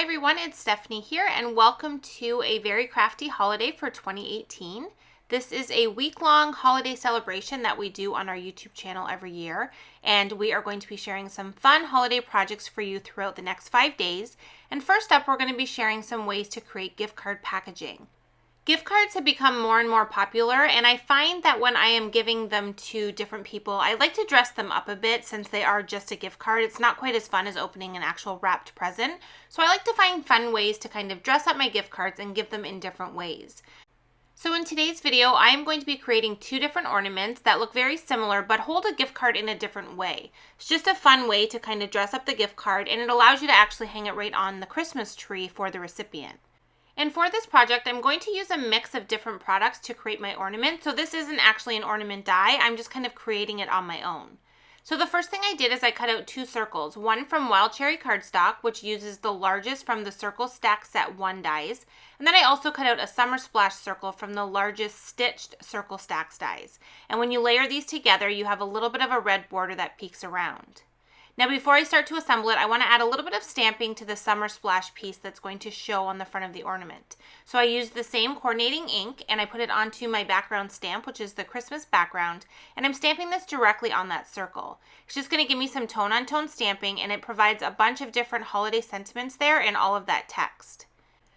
Hi everyone, it's Stephanie here and welcome to A Very Crafty Holiday for 2018. This is a week-long holiday celebration that we do on our YouTube channel every year, and we are going to be sharing some fun holiday projects for you throughout the next 5 days. And first up, we're going to be sharing some ways to create gift card packaging. Gift cards have become more and more popular, and I find that when I am giving them to different people, I like to dress them up a bit since they are just a gift card. It's not quite as fun as opening an actual wrapped present. So I like to find fun ways to kind of dress up my gift cards and give them in different ways. So in today's video, I am going to be creating 2 different ornaments that look very similar but hold a gift card in a different way. It's just a fun way to kind of dress up the gift card, and it allows you to actually hang it right on the Christmas tree for the recipient. And for this project, I'm going to use a mix of different products to create my ornament. So this isn't actually an ornament die, I'm just kind of creating it on my own. So the first thing I did is I cut out 2 circles, one from Wild Cherry cardstock, which uses the largest from the Circle STAX Set 1 dies. And then I also cut out a Summer Splash circle from the largest stitched Circle STAX dies. And when you layer these together, you have a little bit of a red border that peeks around. Now before I start to assemble it, I want to add a little bit of stamping to the Summer Splash piece that's going to show on the front of the ornament. So I used the same coordinating ink and I put it onto my background stamp, which is the Christmas background, and I'm stamping this directly on that circle. It's just going to give me some tone-on-tone stamping, and it provides a bunch of different holiday sentiments there in all of that text.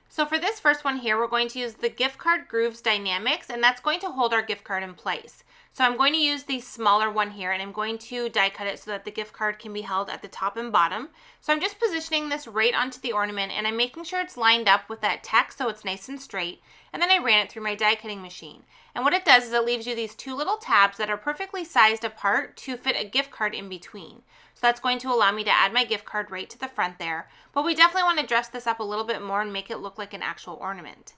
So for this first one here, we're going to use the Gift Card Grooves Die-namics, and that's going to hold our gift card in place. So I'm going to use the smaller one here, and I'm going to die cut it so that the gift card can be held at the top and bottom. So I'm just positioning this right onto the ornament, and I'm making sure it's lined up with that text so it's nice and straight. And then I ran it through my die cutting machine. And what it does is it leaves you these 2 little tabs that are perfectly sized apart to fit a gift card in between. So that's going to allow me to add my gift card right to the front there. But we definitely want to dress this up a little bit more and make it look like an actual ornament.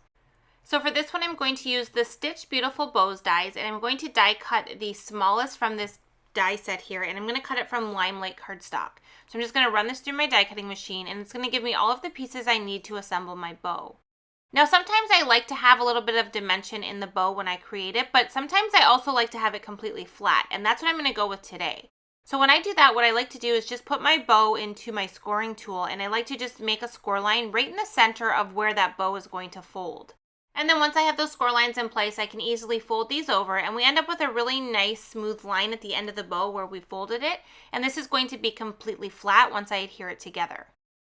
So for this one, I'm going to use the Stitch Beautiful Bows dies, and I'm going to die cut the smallest from this die set here, and I'm going to cut it from Limelight cardstock. So I'm just going to run this through my die cutting machine, and it's going to give me all of the pieces I need to assemble my bow. Now sometimes I like to have a little bit of dimension in the bow when I create it, but sometimes I also like to have it completely flat, and that's what I'm going to go with today. So when I do that, what I like to do is just put my bow into my scoring tool, and I like to just make a score line right in the center of where that bow is going to fold. And then once I have those score lines in place, I can easily fold these over, and we end up with a really nice smooth line at the end of the bow where we folded it. And this is going to be completely flat once I adhere it together.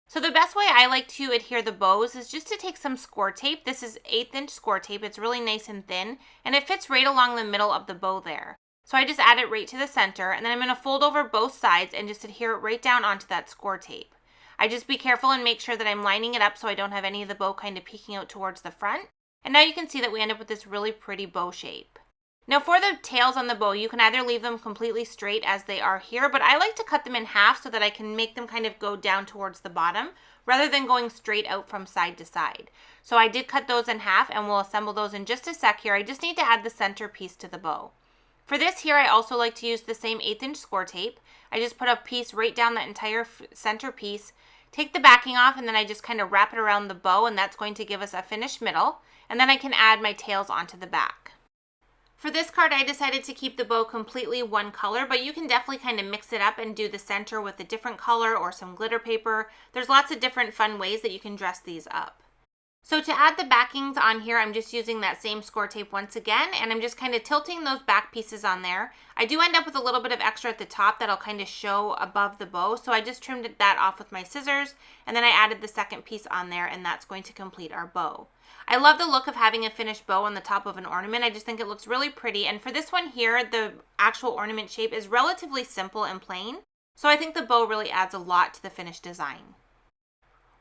So the best way I like to adhere the bows is just to take some score tape. This is 1/8 inch score tape. It's really nice and thin, and it fits right along the middle of the bow there. So I just add it right to the center, and then I'm going to fold over both sides and just adhere it right down onto that score tape. I just be careful and make sure that I'm lining it up so I don't have any of the bow kind of peeking out towards the front. And now you can see that we end up with this really pretty bow shape. Now for the tails on the bow, you can either leave them completely straight as they are here, but I like to cut them in half so that I can make them kind of go down towards the bottom rather than going straight out from side to side. So I did cut those in half, and we'll assemble those in just a sec here. I just need to add the center piece to the bow. For this here, I also like to use the same 1/8 inch score tape. I just put a piece right down that entire center piece, take the backing off, and then I just kind of wrap it around the bow, and that's going to give us a finished middle. And then I can add my tails onto the back. For this card, I decided to keep the bow completely one color, but you can definitely kind of mix it up and do the center with a different color or some glitter paper. There's lots of different fun ways that you can dress these up. So to add the backings on here, I'm just using that same score tape once again, and I'm just kind of tilting those back pieces on there. I do end up with a little bit of extra at the top that'll kind of show above the bow, so I just trimmed that off with my scissors, and then I added the second piece on there, and that's going to complete our bow. I love the look of having a finished bow on the top of an ornament. I just think it looks really pretty, and for this one here, the actual ornament shape is relatively simple and plain, so I think the bow really adds a lot to the finished design.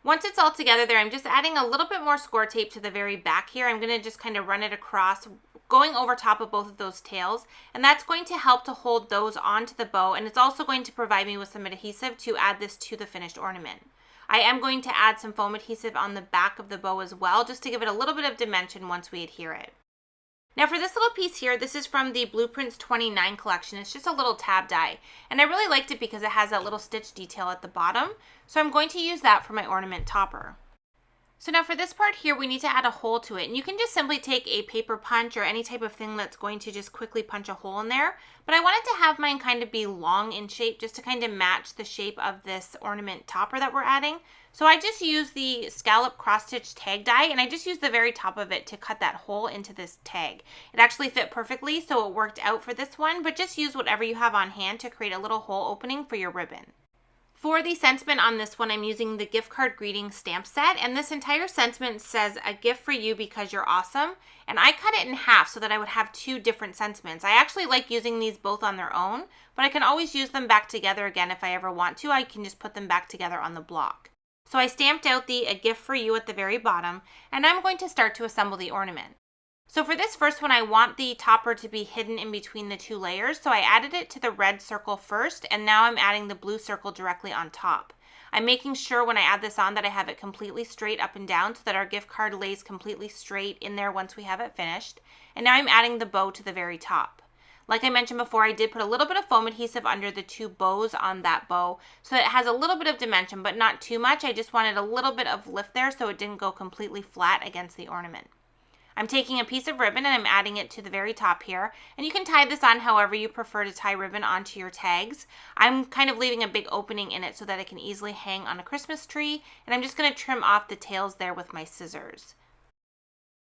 Once it's all together there, I'm just adding a little bit more score tape to the very back here. I'm going to just kind of run it across, going over top of both of those tails, and that's going to help to hold those onto the bow, and it's also going to provide me with some adhesive to add this to the finished ornament. I am going to add some foam adhesive on the back of the bow as well, just to give it a little bit of dimension once we adhere it. Now for this little piece here, this is from the Blueprints 29 collection. It's just a little tab die, and I really liked it because it has that little stitch detail at the bottom, so I'm going to use that for my ornament topper. So now for this part here, we need to add a hole to it. And you can just simply take a paper punch or any type of thing that's going to just quickly punch a hole in there. But I wanted to have mine kind of be long in shape just to kind of match the shape of this ornament topper that we're adding. So I just used the scallop cross stitch tag die, and I just used the very top of it to cut that hole into this tag. It actually fit perfectly, so it worked out for this one, but just use whatever you have on hand to create a little hole opening for your ribbon. For the sentiment on this one, I'm using the gift card greeting stamp set, and this entire sentiment says, "A gift for you because you're awesome," and I cut it in half so that I would have two different sentiments. I actually like using these both on their own, but I can always use them back together again if I ever want to. I can just put them back together on the block. So I stamped out the "A gift for you" at the very bottom, and I'm going to start to assemble the ornament. So for this first one, I want the topper to be hidden in between the two layers, so I added it to the red circle first, and now I'm adding the blue circle directly on top. I'm making sure when I add this on that I have it completely straight up and down so that our gift card lays completely straight in there once we have it finished. And now I'm adding the bow to the very top. Like I mentioned before, I did put a little bit of foam adhesive under the two bows on that bow so that it has a little bit of dimension, but not too much. I just wanted a little bit of lift there so it didn't go completely flat against the ornament. I'm taking a piece of ribbon and I'm adding it to the very top here, and you can tie this on however you prefer to tie ribbon onto your tags. I'm kind of leaving a big opening in it so that it can easily hang on a Christmas tree, and I'm just going to trim off the tails there with my scissors.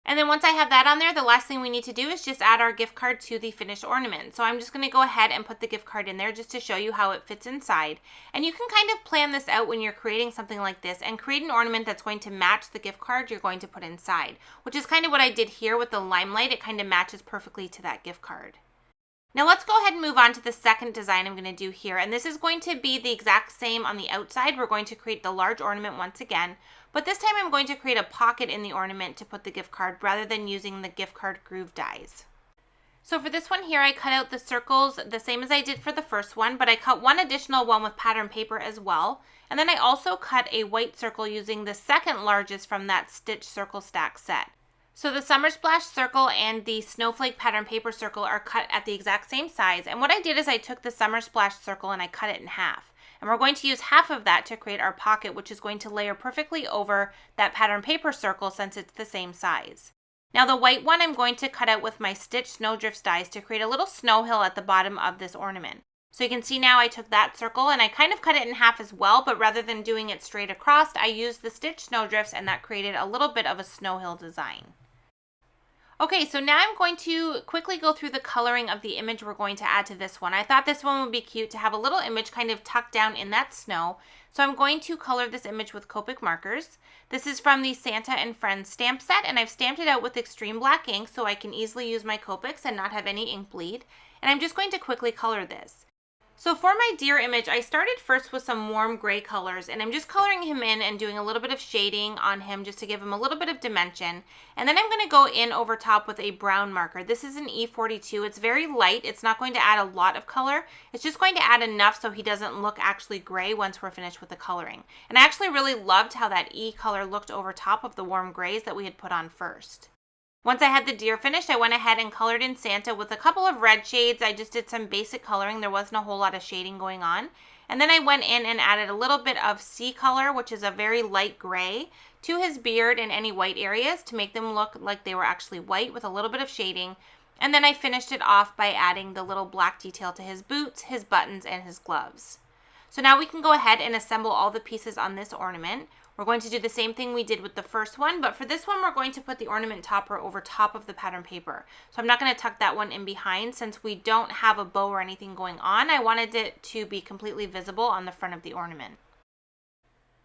And then once I have that on there, the last thing we need to do is just add our gift card to the finished ornament. So I'm just going to go ahead and put the gift card in there just to show you how it fits inside. And you can kind of plan this out when you're creating something like this and create an ornament that's going to match the gift card you're going to put inside, which is kind of what I did here with the limelight. It kind of matches perfectly to that gift card. Now let's go ahead and move on to the second design I'm going to do here, and this is going to be the exact same on the outside. We're going to create the large ornament once again, but this time I'm going to create a pocket in the ornament to put the gift card rather than using the gift card groove dies. So for this one here, I cut out the circles the same as I did for the first one, but I cut one additional one with pattern paper as well, and then I also cut a white circle using the second largest from that Stitch Circle Stack set. So the Summer Splash circle and the Snowflake pattern paper circle are cut at the exact same size. And what I did is I took the Summer Splash circle and I cut it in half. And we're going to use half of that to create our pocket, which is going to layer perfectly over that pattern paper circle since it's the same size. Now the white one I'm going to cut out with my Stitch Snowdrift dies to create a little snow hill at the bottom of this ornament. So you can see now I took that circle and I kind of cut it in half as well, but rather than doing it straight across, I used the Stitch Snowdrifts, and that created a little bit of a snow hill design. Okay, so now I'm going to quickly go through the coloring of the image we're going to add to this one. I thought this one would be cute to have a little image kind of tucked down in that snow. So I'm going to color this image with Copic markers. This is from the Santa and Friends stamp set, and I've stamped it out with extreme black ink so I can easily use my Copics and not have any ink bleed. And I'm just going to quickly color this. So for my deer image, I started first with some warm gray colors, and I'm just coloring him in and doing a little bit of shading on him just to give him a little bit of dimension. And then I'm going to go in over top with a brown marker. This is an E42. It's very light. It's not going to add a lot of color. It's just going to add enough so he doesn't look actually gray once we're finished with the coloring. And I actually really loved how that E color looked over top of the warm grays that we had put on first. Once I had the deer finished, I went ahead and colored in Santa with a couple of red shades. I just did some basic coloring. There wasn't a whole lot of shading going on. And then I went in and added a little bit of sea color, which is a very light gray, to his beard and any white areas to make them look like they were actually white with a little bit of shading. And then I finished it off by adding the little black detail to his boots, his buttons, and his gloves. So now we can go ahead and assemble all the pieces on this ornament. We're going to do the same thing we did with the first one, but for this one, we're going to put the ornament topper over top of the pattern paper. So I'm not going to tuck that one in behind since we don't have a bow or anything going on. I wanted it to be completely visible on the front of the ornament.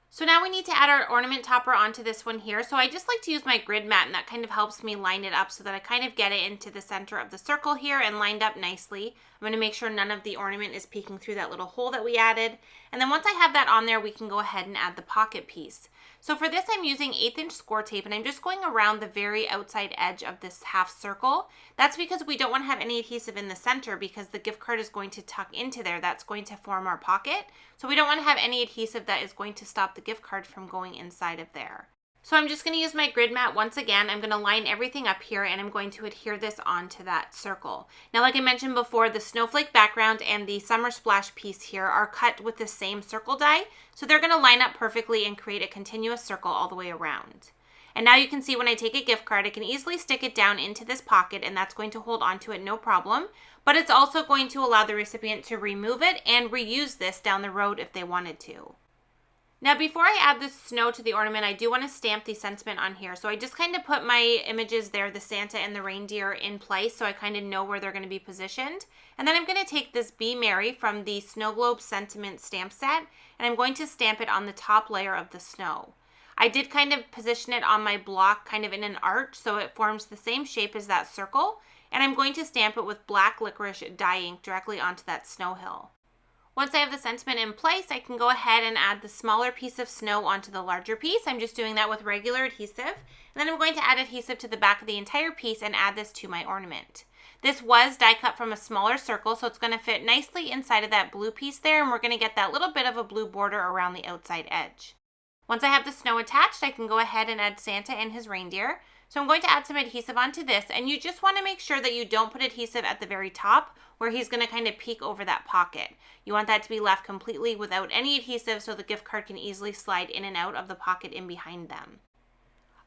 So now we need to add our ornament topper onto this one here. So I just like to use my grid mat, and that kind of helps me line it up so that I kind of get it into the center of the circle here and lined up nicely. I'm going to make sure none of the ornament is peeking through that little hole that we added. And then once I have that on there, we can go ahead and add the pocket piece. So for this, I'm using 1/8" score tape, and I'm just going around the very outside edge of this half circle. That's because we don't want to have any adhesive in the center because the gift card is going to tuck into there. That's going to form our pocket. So we don't want to have any adhesive that is going to stop the gift card from going inside of there. So I'm just going to use my grid mat once again. I'm going to line everything up here, and I'm going to adhere this onto that circle. Now, like I mentioned before, the snowflake background and the Summer Splash piece here are cut with the same circle die, so they're going to line up perfectly and create a continuous circle all the way around. And now you can see when I take a gift card, I can easily stick it down into this pocket, and that's going to hold onto it no problem. But it's also going to allow the recipient to remove it and reuse this down the road if they wanted to. Now, before I add the snow to the ornament, I do want to stamp the sentiment on here. So I just kind of put my images there, the Santa and the reindeer, in place so I kind of know where they're going to be positioned. And then I'm going to take this Be Merry from the Snow Globe Sentiment stamp set, and I'm going to stamp it on the top layer of the snow. I did kind of position it on my block kind of in an arch so it forms the same shape as that circle, and I'm going to stamp it with black licorice dye ink directly onto that snow hill. Once I have the sentiment in place, I can go ahead and add the smaller piece of snow onto the larger piece. I'm just doing that with regular adhesive. And then I'm going to add adhesive to the back of the entire piece and add this to my ornament. This was die cut from a smaller circle, so it's going to fit nicely inside of that blue piece there, and we're going to get that little bit of a blue border around the outside edge. Once I have the snow attached, I can go ahead and add Santa and his reindeer. So I'm going to add some adhesive onto this, and you just want to make sure that you don't put adhesive at the very top where he's going to kind of peek over that pocket. You want that to be left completely without any adhesive so the gift card can easily slide in and out of the pocket in behind them.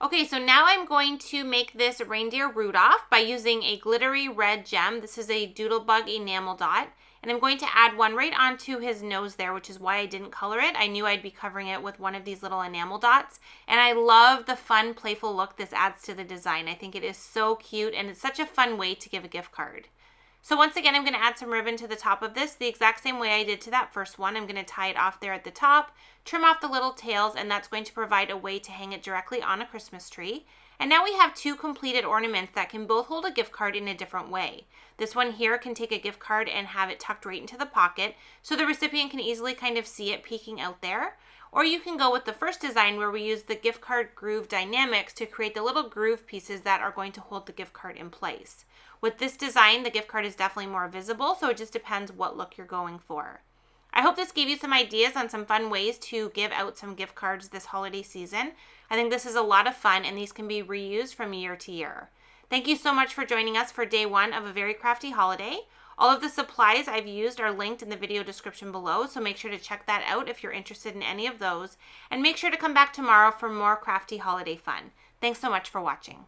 Okay, so now I'm going to make this reindeer Rudolph by using a glittery red gem. This is a Doodlebug enamel dot. And I'm going to add one right onto his nose there, which is why I didn't color it. I knew I'd be covering it with one of these little enamel dots. And I love the fun, playful look this adds to the design. I think it is so cute, and it's such a fun way to give a gift card. So once again, I'm going to add some ribbon to the top of this, the exact same way I did to that first one. I'm going to tie it off there at the top, trim off the little tails, and that's going to provide a way to hang it directly on a Christmas tree. And now we have two completed ornaments that can both hold a gift card in a different way. This one here can take a gift card and have it tucked right into the pocket, so the recipient can easily kind of see it peeking out there. Or you can go with the first design where we use the gift card groove dynamics to create the little groove pieces that are going to hold the gift card in place. With this design, the gift card is definitely more visible, so it just depends what look you're going for. I hope this gave you some ideas on some fun ways to give out some gift cards this holiday season. I think this is a lot of fun, and these can be reused from year to year. Thank you so much for joining us for day one of A Very Crafty Holiday. All of the supplies I've used are linked in the video description below, so make sure to check that out if you're interested in any of those. And make sure to come back tomorrow for more crafty holiday fun. Thanks so much for watching.